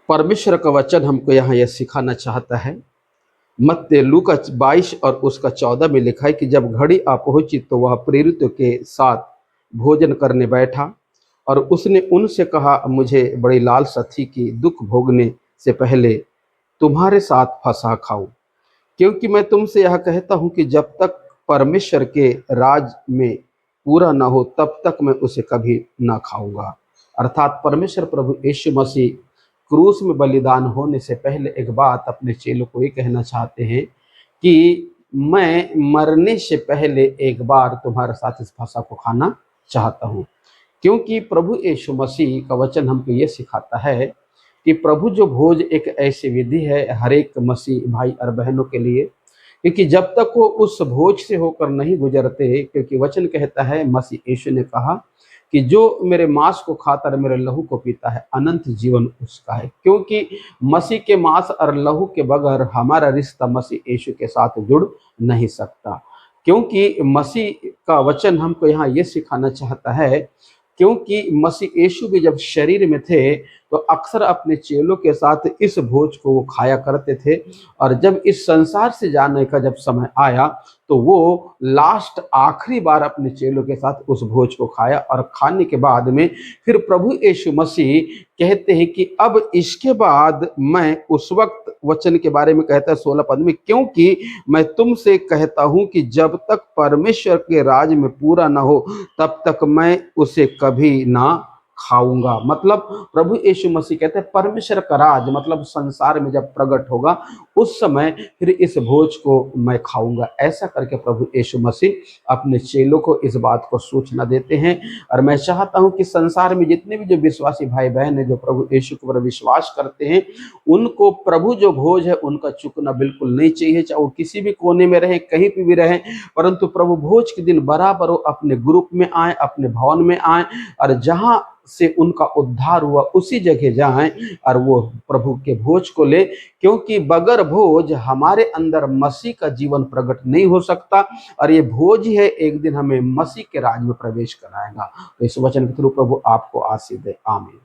परमेश्वर का वचन हमको यहाँ यह सिखाना चाहता है। मत्ती लूका 22 और उसका 14 में लिखा है कि जब घड़ी आ पहुंची तो वह प्रेरितों के साथ भोजन करने बैठा और उसने उनसे कहा, मुझे बड़ी लालसा थी कि दुख भोगने से पहले तुम्हारे साथ फसह खाऊं, क्योंकि मैं तुमसे यह कहता हूं कि जब तक परमेश्वर के राज में पूरा न हो तब तक मैं उसे कभी ना खाऊंगा। अर्थात परमेश्वर प्रभु यीशु मसीह क्रूस में बलिदान होने से पहले एक बात अपने चेलों को ये कहना चाहते हैं कि मैं मरने से पहले एक बार तुम्हारे साथ इस फसह को खाना चाहता हूँ। क्योंकि प्रभु यीशु मसीह का वचन हमको ये सिखाता है कि प्रभु जो भोज एक ऐसी विधि है हर एक मसीह भाई और बहनों के लिए, क्योंकि जब तक वो उस भोज से होकर नहीं गुजरते, क्योंकि वचन कहता है, मसीह यीशु ने कहा कि जो मेरे मांस को खाता है मेरे लहू को पीता है अनंत जीवन उसका है। क्योंकि मसीह के मांस और लहू के बगैर हमारा रिश्ता मसीह यीशु के साथ जुड़ नहीं सकता। क्योंकि मसीह का वचन हमको यहाँ ये सिखाना चाहता है, क्योंकि मसीह यीशु भी जब शरीर में थे तो अक्सर अपने चेलों के साथ इस भोज को वो खाया करते थे, और जब इस संसार से जाने का जब समय आया तो वो लास्ट आखिरी बार अपने चेलों के साथ उस भोज को खाया। और खाने के बाद में फिर प्रभु यीशु मसीह कहते हैं कि अब इसके बाद मैं उस वक्त वचन के बारे में कहता है 16 पद में, क्योंकि मैं तुमसे कहता हूं कि जब तक परमेश्वर के राज में पूरा ना हो तब तक मैं उसे कभी ना खाऊंगा। मतलब प्रभु यीशु मसीह कहते हैं परमेश्वर का राज मतलब संसार में जब प्रकट होगा उस समय फिर इस भोज को मैं खाऊंगा। ऐसा करके प्रभु यीशु मसीह अपने चेलों को इस बात को सूचना देते हैं। और मैं चाहता हूं कि संसार में जितने भी जो विश्वासी भाई बहन है जो प्रभु यीशु के ऊपर विश्वास करते हैं, उनको प्रभु जो भोज है उनका चूकना बिल्कुल नहीं चाहिए, चाहे वो किसी भी कोने में रहे कहीं पर भी रहे, परंतु प्रभु भोज के दिन बराबर वो अपने ग्रुप में आए, अपने भवन में आए, और जहां से उनका उद्धार हुआ उसी जगह जाएं और वो प्रभु के भोज को ले। क्योंकि बगैर भोज हमारे अंदर मसीह का जीवन प्रकट नहीं हो सकता, और ये भोज ही है एक दिन हमें मसीह के राज में प्रवेश कराएगा। तो इस वचन के थ्रू प्रभु आपको आशीष दे, आमीन।